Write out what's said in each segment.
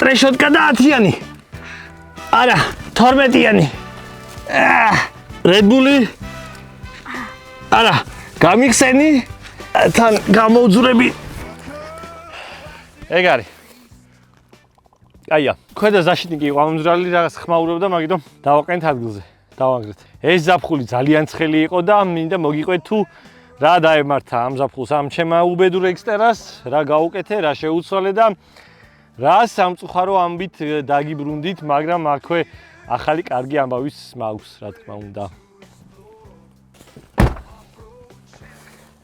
ტრეშოტკა და 10-იანი. არა, 12-იანი. Red Bulli. არა, გამიხსენი. თან გამოვძვრები. ეგ არის. აია, ქვედა ზაშიტნიკი იყო ამძრალი რაღაც ხმაურობდა, მაგიტომ დავაყენეთ ადგილზე. დავანგრეთ. ეს ზაფხული ძალიან ცხელი იყო და მინდა მოგიყვეთ თუ რა დაემართა ამ ზაფხულს ამ ჩემმა უბედურ ექსტერას, რა გაუკეთე, რა შეუცვალე და რა სამწუხარო ამბით დაგიბრუნდით, მაგრამ აქვე ახალი კარგი ამბავის მაქვს, რა თქმა უნდა.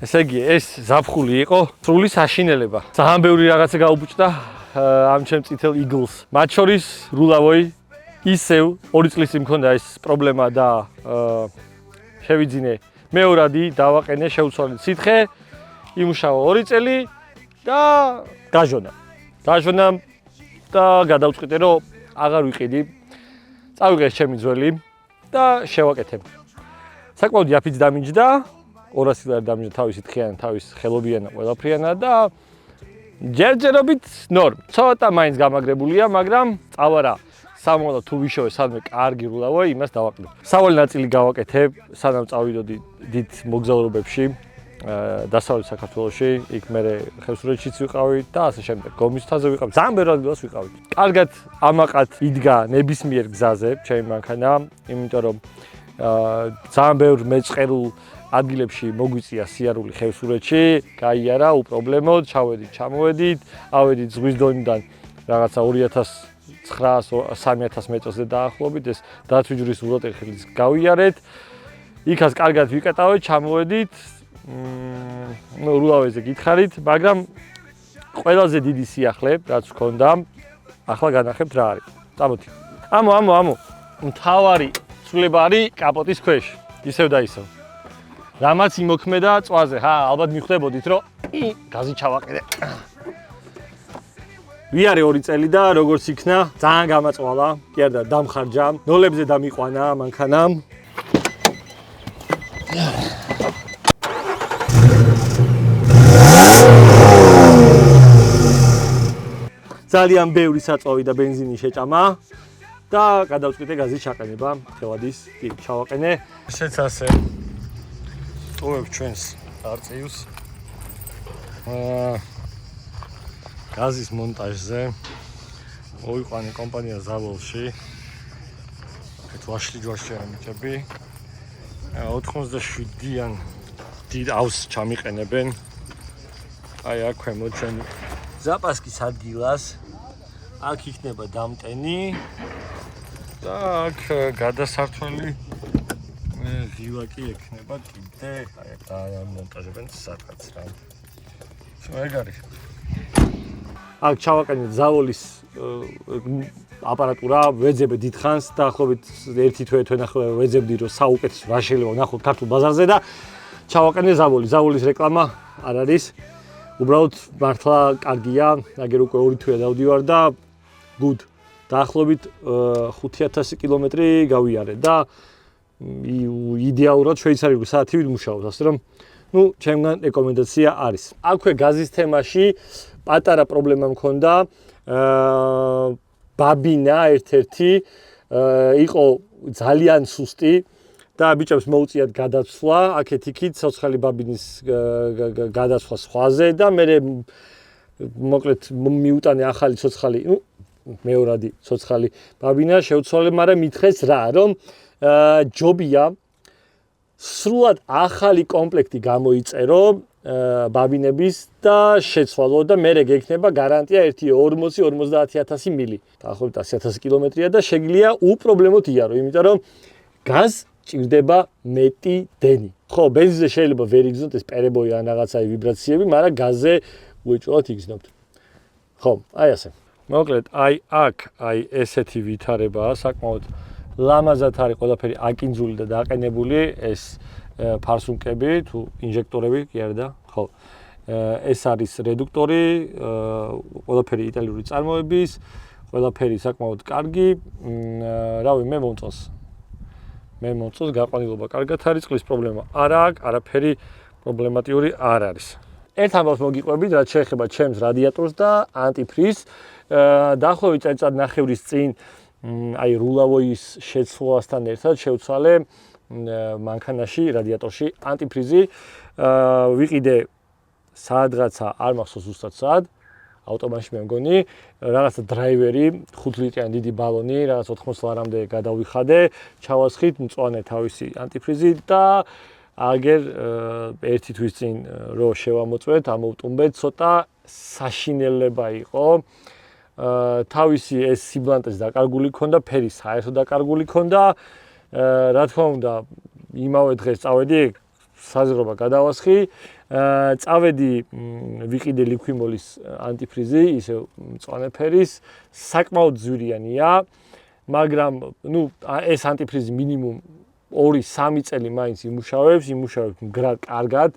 ესე იგი, ეს ზაფხული იყო სრული საშინელება. ძალიან ბევრი რაღაცა გაუბუჭდა ამ ჩემ წითელ იგლს. მათ შორის რულავოი ისევ 2 წლის მქონდა ეს პრობლემა და შევიძინე მეორადი, დავაყენე შეუცვალე სითხე, იმუშავა 2 წელი და გაჟონა. გაჟონა და გადავწყვიტე რომ აღარ ვიყიდი. წავიღე ჩემი ძველი და შევაკეთებ. საკმაოდ იაფიც დამინჯდა, 200 ლარი დამინჯდა თავის სითხიანი, თავის ხელობიანა, ყველაფრიანა და ჯერჯერობით ნორმ. ცოტა მაინც გამაგრებულია, მაგრამ წავარა. სამოლა თუ ვიშოვე სადმე კარგი რულავოი, იმას დავაკლებ. სავალი ნაწილი გავაკეთებ, სანამ წავიდოდი დიდ მოგზაურობებში, დასავლეთ საქართველოში, იქ მე ხევსურეთშიც ვიყავით და ასე შემდეგ. გომის მთაზე ვიყავით, ძალიან ბევრ ადგილას ვიყავით. კარგად ამაყად იდგა ნებისმიერ გზაზე, ჩემი მანქანა, იმიტომ რომ ძალიან ბევრ მეწყერულ ადგილებში მოგვიწია სიარული ხევსურეთში, გაიარა უპრობლემოდ, ჩავედით, ჩამოვედით, ავედით ზღვის დონიდან რაღაცა 2900-3000 მეტრზე დაახლოებით, ეს დათვიჯვრის უროტეხილს გავიარეთ. იქაც კარგად ვიკატავეთ, ჩამოვედით. რულავეზე გითხარით, მაგრამ ყველაზე დიდი სიახლე, რაც ვქონდა, ახლა განახებთ რა არის. წამოდი. ამო. მთავარი ცვლილება არის კაპოტის ქვეშ, ისევ და ისევ. რამაც იმოქმედა წვაზე, ალბათ მიხვდებოდით, რომ გაზი ჩავაყენე. ვიარე 2 წელი და როგორც იქნა, ძალიან გამაწვალა, კი არა დამხარჯა, ნოლებზე დამიყვანა მანქანამ. ძალიან ბევრი საწვავი და ბენზინი შეჭამა და გადავწყვიტე გაზის ჩაყენება, თელადის კი ჩავაყენე. ესეც ასე. ტოვებ ჩვენს არწივს. გაზის მონტაჟზე მოვიყვანე კომპანია ზავალში. ეს ვაშლი ჯვარში ამიტები. 87-დან დიდავს ჩამიყენებენ. აი აქვე მოჩვენი ზაპასკის ადგილას. აქ იქნება დამტენი და აქ გადასართველი ღილაკი ექნება კიდე, აი აქ დაამონტაჟებენ სადღაც რა. ეგ არის. აქ ჩავაყენეთ ზავოლის აპარატურა, ვეძებე დიდხანს, დაახლოებით 1 თვე ვეძებდი, რომ საუკეთესო რა შეიძლება ვნახოთ ქართულ ბაზარზე და ჩავაყენე ზავოლის. ზავოლის რეკლამა არ არის. უბრალოდ მართლა კარგია, აგერ უკვე 2 თვეა დავდივარ და good. დაახლოებით 5000 კილომეტრი გავიარე და იდეალურად შვეიცარიული საათივით მუშაობს, ასე რომ ჩემგან რეკომენდაცია არის. აქვე გაზის თემაში პატარა პრობლემა მქონდა. ბაბინა ერთ-ერთი იყო ძალიან სუსტი და ბიჭებს მოუწიათ გადაცვლა, აქეთ-იქით ცოცხალი ბაბინის გადაცვლა სხვაზე და მე მოკლედ მიუტანე ახალი ცოცხალი, მეორადი ცოცხალი ბაბინა შეუცვალე, მაგრამ მითხეს რა, რომ ჯობია სრულად ახალი კომპლექტი გამოიწერო ბაბინების და შეცვალო და მერე გექნება გარანტია 40-50000 მილი. დაახლოებით 100000 კილომეტრია და შეგიძლია უპრობლემოდ იარო, იმიტომ რომ გაზ ჭირდება მეტი დენი. ხო, ბენზინზე შეიძლება ვერ იგზნოთ ეს პერებოი ან რაღაცაი ვიბრაციები, მაგრამ გაზზე უეჭველად იგზნობთ. ხო, აი ასე. მოკლედ, აქ ესეთი ვითარებაა, საკმაოდ ლამაზად არის ყველაფერი აკინძული და დაყენებული, ეს ფარსუნკები თუ ინჟექტორები, კი არა და ხო. ეს არის რედუქტორი, ყველაფერი იტალიური წარმოების, ყველაფერი საკმაოდ კარგი. რავი, მე მომწონს გაყვანილობა კარგად არის, წყლის პრობლემა არ აქვს, არაფერი პრობლემატიური არ არის. ერთ ამბავს მოგიყვებით, რაც შეეხება ჩემს რადიატორს და ანტიფრიზს. დაახლოებით წელიწადნახევრის წინ აი რულავოის შეცვლასთან ერთად შევცვალე მანქანაში რადიატორში ანტიფრიზი. ვიყიდე საადღაცა, არ მახსოვს ზუსტად საად, ავტომატში მე მგონი, რაღაცა დრაივერი, 5 ლიტრიანი დიდი ბალონი, რაღაც 80 ლარამდე გადავიხადე, ჩავასხით მწვანე თავისი ანტიფრიზი და აგერ ერთი თვის წინ რო შევამოწმეთ, ამოვტუმბეთ, ცოტა საშინელება იყო. თავისი ეს სიბლანტეც დაკარგული ქონდა, ფერი საერთოდ დაკარგული ქონდა. რა თქმა უნდა, იმავე დღეს წავედი საზღვრობა გადავასხი. წავედი ვიყიდე ლიქვიმოლის ანტიფრიზი, ისე მწვანე ფერის, საკმაოდ ძვირიანია, მაგრამ ეს ანტიფრიზი მინიმუმ 2-3 წელი მაინც იმუშავებს მგრად კარგად.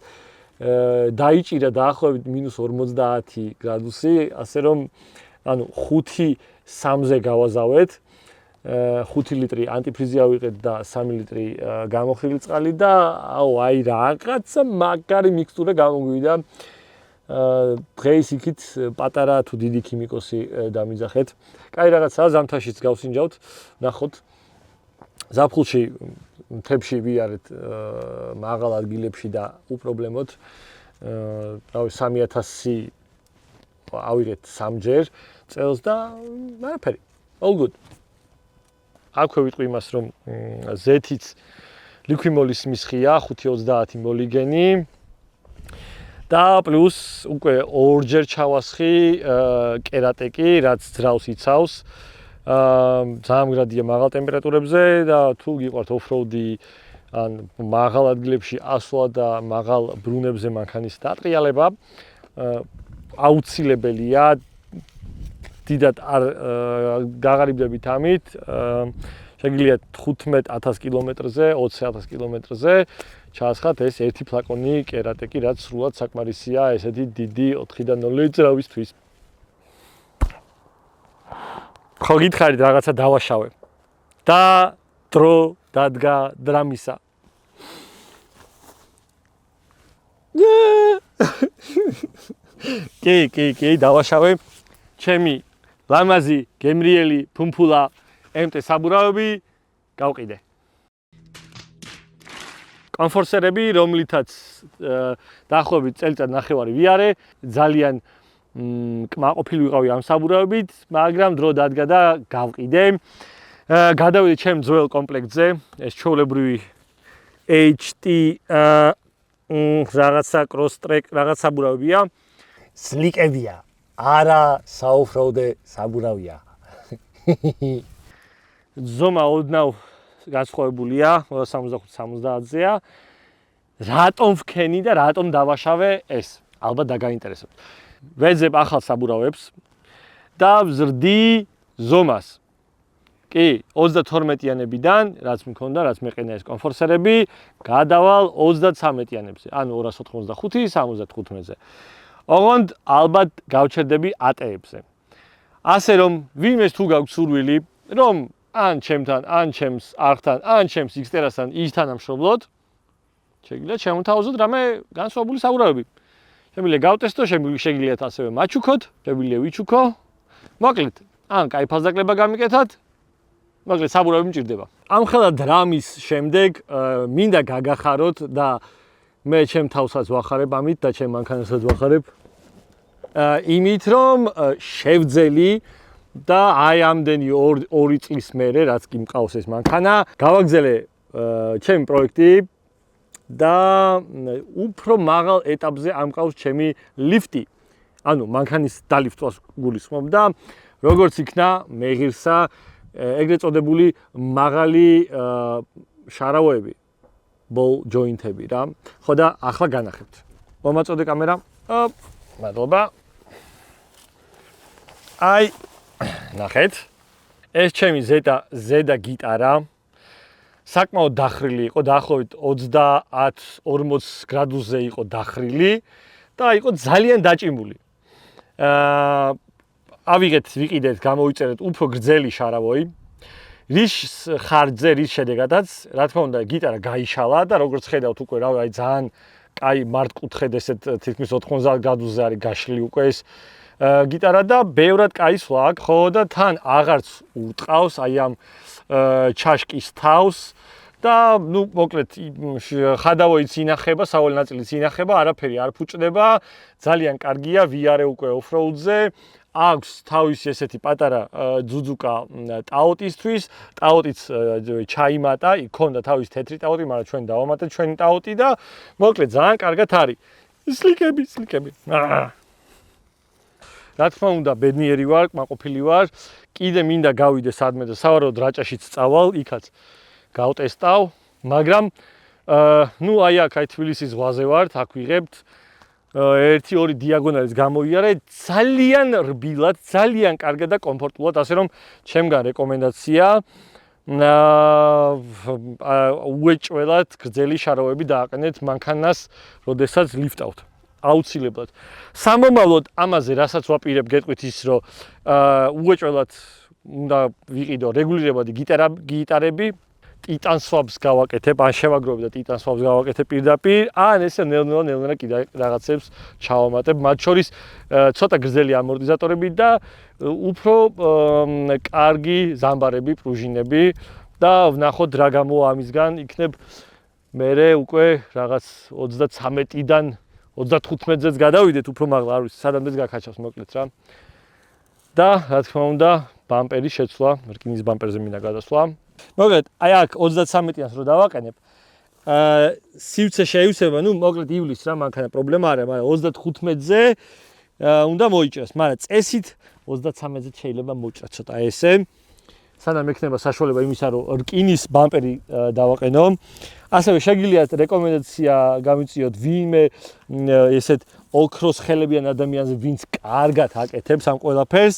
დაიჭირა დაახლოებით -50 გრადუსი, ასე რომ 5-3-ზე გავაზავეთ. 5 ლიტრი ანტიფრიზი ავიღეთ და 3 ლიტრი გამოხილი წყალი და აი რაღაცა მაგარი მიქსტურა გამოგვივიდა. დღეს იქით პატარა თუ დიდი ქიმიკოსი დამიძახეთ. კაი რაღაცაა, ზამთარშიც გავსინჯავთ, ნახოთ. ზაფხულში მთებში ვიარეთ მაღალ ადგილებში და უპრობლემოდ. რავი 3000 ავიღეთ 3ჯერ წელს და არაფერი. All good. აქვე ვიტყვი იმას, რომ ზეთიც ლიქვიმოლის მისხია 530 მოლიგენი და პლუს უკვე 2ჯერ ჩავასხი კერატეკი, რაც ძრავს იცავს. ძალიან მგრადია მაღალ ტემპერატურებზე და თუ გიყვართ ოფროუდი ან მაღალ ადგილებში ასვლა და მაღალ ბრუნებზე მანქანის დატრიალება, აუცილებელია დიდად არ გაღარიბდებით ამით. შეგიძლიათ 15000 კილომეტრზე, 20000 კილომეტრზე ჩაასხათ ეს ერთი ფლაკონი კერატეკი, რაც სრულად საკმარისია ესეთი დიდი 4-0 ძრავისთვის. ხო გითხარით რაღაცა დავაშავე. და დრო დადგა დრამისა. კი, დავაშავე. ჩემი ლამაზი, გემრიელი, ფუმფულა MT საბურავები გავყიდე. კონფორსერები, რომლითაც დაახლოებით წელიწადნახევარი ვიარე, ძალიან კმაყოფილი ვიყავი ამ საბურავებით, მაგრამ დრო დადგა და გავყიდე. გადავიდე ჩემ ძველ კომპლექტზე, ეს ჩვეულებრივი HT რაღაცა cross-track რაღაც საბურავებია. სლიკებია. არა საოფროუდე საბურავია. ზომა ოდნავ განსხვავებულია, 65-70-ზეა. რატომ ვქენი და რატომ დავაშავე ეს? ალბათ დაგაინტერესებთ. ვეძებ ახალ საბურავებს და ვზრდი ზომას. კი, 32-იანებიდან, რაც მქონდა, რაც მეყენა ეს კონფორსერები, გადავალ 33-იანებზე, ანუ 285, 75-ზე. ოღონდ ალბათ გავჩერდები AT-ებზე. ასე რომ, ვინმეს თუ გაქვს სურვილი, რომ ან ჩემთან, ან ჩემს არხთან, ან ჩემს Xterra-სთან ითანამშრომლოთ, შეგიძლიათ შემოთავაზოთ რამე განსხვავებული საბურავები. შეგვიძლია გავტესტო, შეგიძლიათ ასევე მაჩუქოთ, შეგვიძლია ვიჩუქო. მოკლედ, ან კაი ფასდაკლება გამიკეთათ, მოკლედ საბურავი მჭირდება. ამხელა დრამის შემდეგ მინდა გაგახაროთ და მე ჩემ თავსაც ვახარებ ამით და ჩემ მანქანასაც ვახარებ. იმით რომ შევძელი და აი ამდენი 2 წლის მერე, რაც კი მყავს ეს მანქანა, გავაგზელე ჩემი პროექტი და უფრო მაღალ ეტაპზე ამყავს ჩემი ლიფტი. ანუ მანქანის დალიფტვას გულისხმობ და როგორც იქნა მეღირსა ეგრეთ წოდებული მაღალი შარავები, ball joint-ები რა. ხო და ახლა განახებთ. მომაწოდე კამერა. მადლობა. აი ნახეთ. ეს ჩემი ზედა გიტარა. საკმაოდ დახრილი იყო, დაახლოებით 30-40 გრადუსზე იყო დახრილი და იყო ძალიან დაჭიმული. ვიყიდეთ, გამოვიწერეთ უფრო გრძელი შარავოი. რის ხარჯზე, რის შედეგადაც, რა თქმა უნდა, გიტარა გაიშალა და როგორც ხედავთ უკვე, რავი, აი ძალიან კაი მართკუთხედ ესეთ თითქმის 90 გრადუსზე არის გაშლილი უკვე ეს გიტარა და ბევრად კაი სვლა აქვს, ხო და თან აღარც უტყავს აი ამ ჩაშკის თავს და ნუ მოკლედ ხადავოიც ინახება, სავალი ნაწილიც ინახება, არაფერი არ ფუჭდება, ძალიან კარგია, VR უკვე off-road-ზე. აქვს თავისი ესეთი პატარა ძუძუკა ტაოტისთვის, ტაოტიც ჩაიმატა, იქონდა თავის თეთრი ტაოტი, მაგრამ ჩვენ დავამატეთ ჩვენი ტაოტი და მოკლედ ძალიან კარგად არის. სლიკები. რა თქმა უნდა, ბედნიერი ვარ, კმაყოფილი ვარ. კიდე მინდა გავიდე სადმე და სავარაუდოდ რაჭაშიც წავალ, იქაც გავტესტავ, მაგრამ ნუ აი აქ აი თბილისის ზღვაზე ვართ, აქ ვიღებთ 1-2 დიაგონალის გამოიარე, ძალიან რბილად, ძალიან კარგად და კომფორტულად, ასე რომ ჩემგან რეკომენდაცია უეჭველად გრძელი შაროები დააყენეთ მანქანას, როდესაც ლიფტავთ. აუცილებლად. სამომავლოდ ამაზე რასაც ვაპირებ გეტყვით ის რომ უეჭველად უნდა ვიყიდო რეგულირებადი გიტარები, ტიტან სვაბს გავაკეთებ, ან შევაგროვებ და ტიტან სვაბს გავაკეთებ პირდაპირ, ან ესე ნელ-ნელა კიდე რაღაცებს ჩავამატებ, მათ შორის ცოტა გრძელი ამორტიზატორები და უფრო კარგი ზამბარები, პრუჟინები და ვნახოთ რა გამოვა ამისგან, იქნებ მერე უკვე რაღაც 33-დან 35-ზეც გადავიდეთ, უფრო მაღლა არ ვიცი, სადამდეც გაქაჩავს მოკლედ რა. და რა თქმა უნდა, ბამპერის შეცვლა, რკინის ბამპერზე მინდა გადასვლა. მოკლედ, აი აქ 33-იანს რო დავაყენებ, სივცე შეივსება, ნუ მოკლედ ივლის რა, მანქანა პრობლემა არა, მაგრამ 35-ზე უნდა მოიჭრას, მაგრამ წესით 33-ზე შეიძლება მოჭრას ცოტა ესე. სანამ ექნება საშუალება იმისა, რომ რკინის ბამპერი დავაყენო. ასევე შეგიძლიათ რეკომენდაცია გამიწიოთ ვინმე ესეთ ოქროს ხელებიან ადამიანზე, ვინც კარგად აკეთებს ამ ყველაფერს.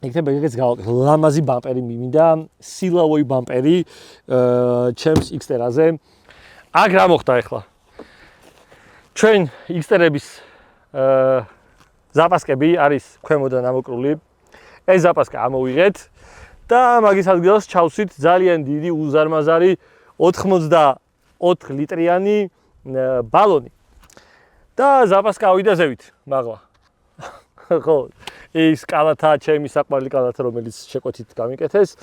იქნება ეგეც გავაკეთე. ლამაზი ბამპერი მიმინდა, სილავოი ბამპერი ჩემს Xterra-ზე. აქ რა მოხდა ახლა? ჩვენ Xterra-ების ზაპასკები არის ქვემოდან ამოკრული. ეს ზაპასკა ამოვიღეთ და მაგის ადგილას ჩავსვით ძალიან დიდი უზარმაზარი 84 ლიტრიანი ბალონი. და ზაპასკა ავიდა ზევით, მაღლა. ხო, ის კალათა, ჩემი საყვარელი კალათა, რომელიც შეკვეთით გამიკეთეს,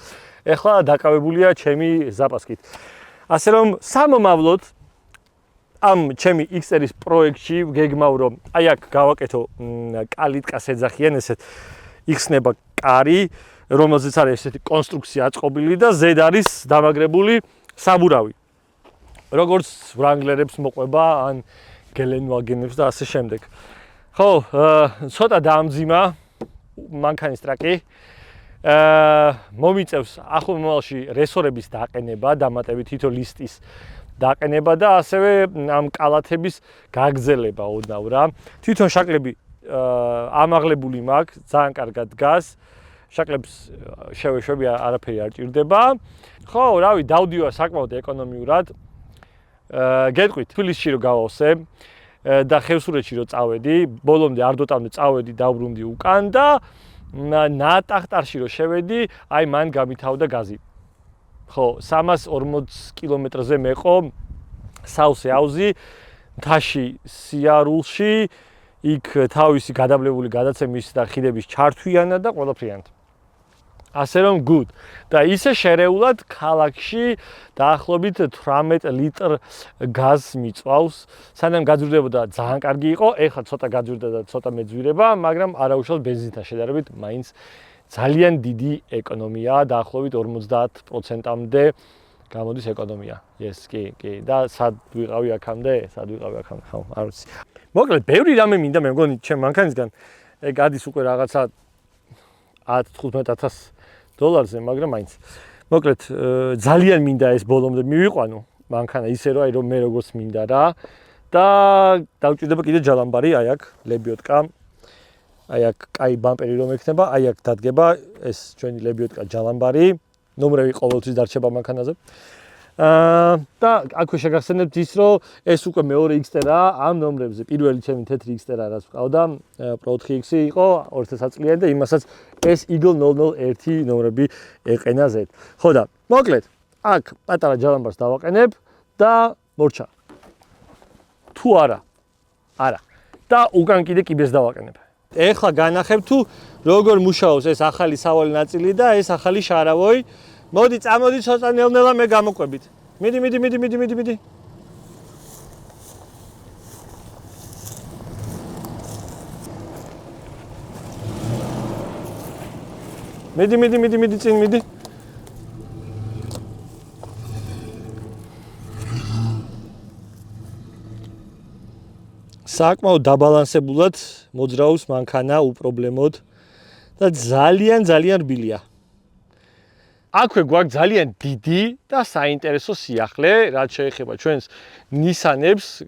ეხლა დაკავებულია ჩემი ზაპასკით. ასე რომ სამომავლოდ ამ ჩემი Xterra-ის პროექტში გეგმავ რომ აი აქ გავაკეთო კალიტკას ეძახიან ესეთ იხსნება კარი, რომელზეც არის ესეთი კონსტრუქცია აწყობილი და ზედ არის დამაგრებული საბურავი. როგორც ვრანგლერებს მოყვება ან გელენვაგენებს და ასე შემდეგ. ხო, ცოტა დაამძიმა მანქანის ტრაკი. მომიწევს ახლო მომავალში რესორების დაყენება, დამატებით თითო ლისტის დაყენება და ასევე ამ კალათების გაგრძელება ოდნავ რა. თვითონ შაკლები ამაღლებული მაქვს, ძალიან კარგად დგას. შაკლებს შევეშვები, არაფერი არ ჭირდება. ხო, რავი, დავდივარ საკმაოდ ეკონომიურად. გეტყვით, თბილისში რო გავავსე და ხევსურეთში რო წავედი, ბოლომდე არ დოტანე წავედი, დავბრუნდი უკან და ნატახტარში რო შევედი, აი მან გამითავდა გაზი. ხო, 340 კილომეტრზე მეყო სავსე აუზი, მთაში სიარულში, იქ თავისი გადაბლებული გადაცემის და ხიდების ჩართვიანად და ყველაფრიანად. ასე რომ good. და ისე შერეულად ქალაქში დაახლოებით 18 ლიტრ გაზს მიწვავს. სანამ გაძვირდებოდა ძალიან კარგი იყო, ეხლა ცოტა გაძვირდა და ცოტა მეძვირება, მაგრამ არაუშავ ბენზინთან შედარებით მაინც ძალიან დიდი ეკონომია, დაახლოებით 50%-მდე გამოდის ეკონომია. ეს კი. და სად ვიყავი აქამდე? ხო, არ ვიცი. მოკლედ, ბევრი რამე მინდა მე მგონი ჩემ მანქანისგან. ეგ ადის უკვე რაღაცა 10-15,000 დოლარზე, მაგრამ მაინც. მოკლედ, ძალიან მინდა ეს ბოლომდე მივიყვანო მანქანა ისე რომ მე როგორც მინდა რა. და დავჭირდება კიდე ჯალამბარი, აი აქ ლებიოტკა. აი აქ კაი ბამპერი რომ ექნება, აი აქ დადგება ეს ჩვენი ლებიოტკა ჯალამბარი. ნომრები ყოველთვის დარჩება მანქანაზე. და აქვე შეგახსენებთ ის, რომ ეს უკვე მეორე Xterra ამ ნომრებზე. პირველი ჩემი თეთრი Xterra რაც ვყავდა, Pro 4X იყო 2000 წლიანი და იმასაც ეს Eagle 001 ნომრები ეყენა Z. ხო და მოკლედ, აქ პატარა ჯალამბარს დავაყენებ და მორჩა. თუ არა. არა. და უკან კიდე კიბეს დავაყენებ. ეხლა განახებ თუ როგორ მუშაობს ეს ახალი სავალი ნაწილი და ეს ახალი შარავი. მოდი, წამოდი ცოტა ნელ-ნელა მე გამოყვებით. მიდი. მიდი წინ მიდი. საკმაოდ დაბალანსებულად მოძრაობს მანქანა უპრობლემოდ და ძალიან რბილია. აქვე გვაქვს ძალიან დიდი და საინტერესო სიახლე, რაც შეეხება ჩვენს Nissan-ებს.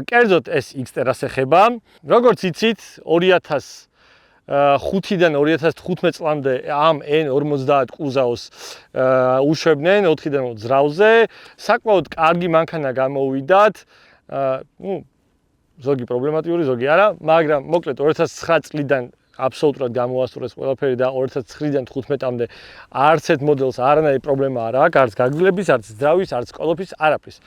კერძოდ ეს Xterra-ს ეხება. როგორც იცით, 2005-დან 2015 წლამდე ამ N50 კუზაოს უშვებდნენ 4-დან ძრავზე. საკმაოდ კარგი მანქანა გამოვიდათ. ზოგი პრობლემატიური, ზოგი არა, მაგრამ მოკლედ 2009 წლიდან აბსოლუტურად გამოასწორეს ყველაფერი და 2009-დან 15-მდე არც ერთ მოდელს არანაირი პრობლემა არ აქვს, არც გაგრძელების, არც ძრავის, არც კოლოფის, არაფრის.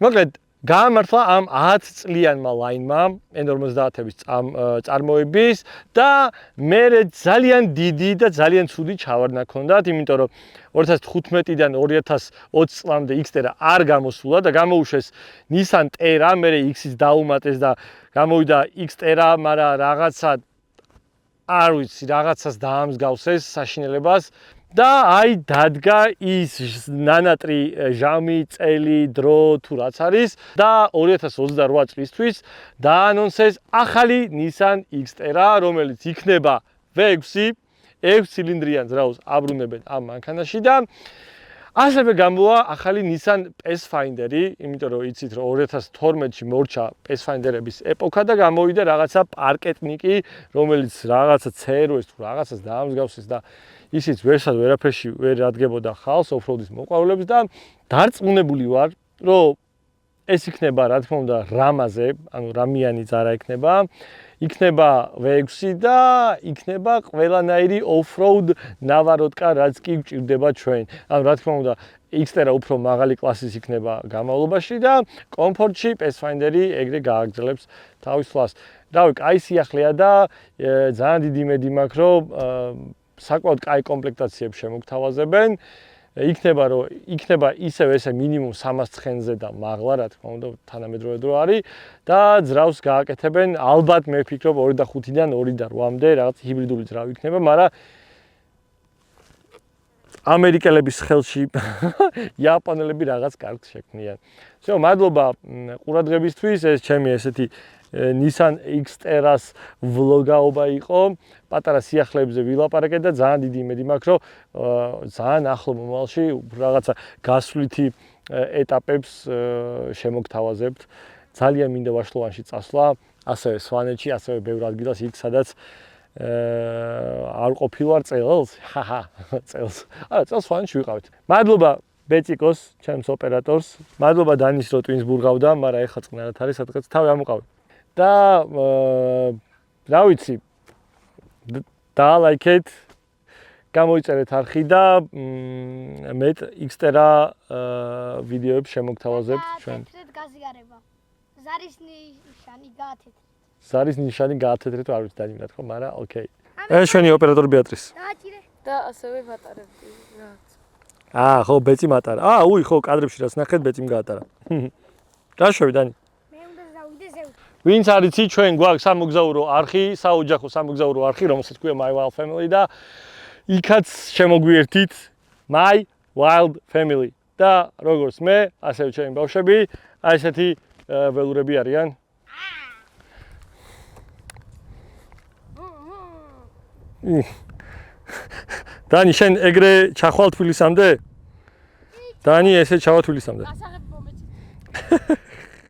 მოკლედ გაამართლა ამ 10 წლიანმა ლაინმა N50-ების წარმოების და მე ძალიან დიდი და ძალიან ცუდი ჩავარდნა ჰქონდათ, იმიტომ რომ 2015-დან 2020 წლამდე Xterra არ გამოსულა და გამოუშვეს Nissan Terra, მე X-იც დაუმატეს და გამოვიდა Xterra, მაგრამ რაღაცა არ ვიცი, რაღაცას დაამსგავსეს საშინელებას და აი დადგა ის ნანატრი ჟამი, წელი, დრო თუ რაც არის და 2028 წლისთვის დაანონსეს ახალი Nissan Xterra, რომელიც იქნება V6 6-ცილინდრიან ძრავს აბრუნებენ ამ მანქანაში და ასევე გამოვა ახალი Nissan Pathfinder-ი, იმიტომ რომ იცით რომ 2012-ში მორჩა Pathfinder-ების ეპოქა და გამოვიდა რაღაცა პარკეტნიკი, რომელიც რაღაცა CRV-ს თუ რაღაცას დაამსგავსეს და ისიც ვერაფერში ვერ ადგებოდა ხალხს ოფროუდის მოყვარულებს და დარწმუნებული ვარ, რომ ეს იქნება, რა თქმა უნდა, რამაზე, ანუ რამიანი ძარა იქნება V6 და იქნება ყველანაირი off-road ნავაროტკა, რაც კი გვჭირდება ჩვენ. ანუ რა თქმა უნდა, Xterra უფრო მაღალი კლასის იქნება გამავლობაში და კომფორტში Pathfinder-ი ეგრე გააგრძელებს თავის თვალს. რავი, კაი სიახლეა და ძალიან დიდი იმედი მაქვს, რომ საკმაოდ კაი კომპლექტაციებს შემოგთავაზებენ. იქნება ისევ ესე მინიმუმ 300 ცხენზე და მაღლა, რა თქმა უნდა, თანამედროვე დრო არის და ძრავს გააკეთებენ. ალბათ მე ვფიქრობ 2.5-დან 2.8-მდე რაღაც ჰიბრიდული ძრავი იქნება, მაგრამ ამერიკელების ხელში იაპონელები რაღაც კარგს შექმნიან. всё, მადლობა ყურადღებისთვის, ეს ჩემი ესეთი Nissan Xterra-ს ვლოგაობა იყო. პატარა სიახლეებზე ვილაპარაკეთ და ძალიან დიდი იმედი მაქვს, რომ ძალიან ახლო მომავალში რაღაცა გასვლითი ეტაპებს შემოგთავაზებთ. ძალიან მინდა ვაშლოვანში წასვლა, ასევე სვანეთში, ასევე ბევრ ადგილას იქ, სადაც არ ყოფილვარ წელს. წელს. არა, წელს სვანეთში ვიყავით. მადლობა ბეწიკოს, ჩემს ოპერატორს. მადლობა დანის, რომ ტვინს ბურღავდა, მაგრამ ეხლა წყნარად არის, სადღაც თავი ამოყავი. და რა ვიცი, დაალაიქეთ, გამოიწერეთ არხი და მე Xterra ვიდეოებს შემოგთავაზებთ ჩვენ. გაზიარება. ზარის ნიშანი გაათეთრეთ. ზარის ნიშანი გაათეთრეთ, არ ვიცი დაიმრად ხო, მაგრამ ოკეი. ეს ჩვენი ოპერატორი ბეატრис. დააჭირე. და ასევე მატარებდი რაც. ხო, ბეწი მატარა. უი, ხო, კადრებში რაც ნახეთ, ბეწიმ გაატარა. რა შევი დანი? ვინც არ იცი, ჩვენ გვაქვს სამოგზაურო არხი, საოჯახო სამოგზაურო არხი, რომელსაც ქვია My Wild Family და იქაც შემოგვიერთით My Wild Family და როგორც მე, ასევე ჩემი ბავშვები, აი ესეთი ველურები არიან. დანი, შენ ეგრე ჩახვალ თბილისამდე? დანი, ესე ჩავა თბილისამდე. ასაღებ მომეც.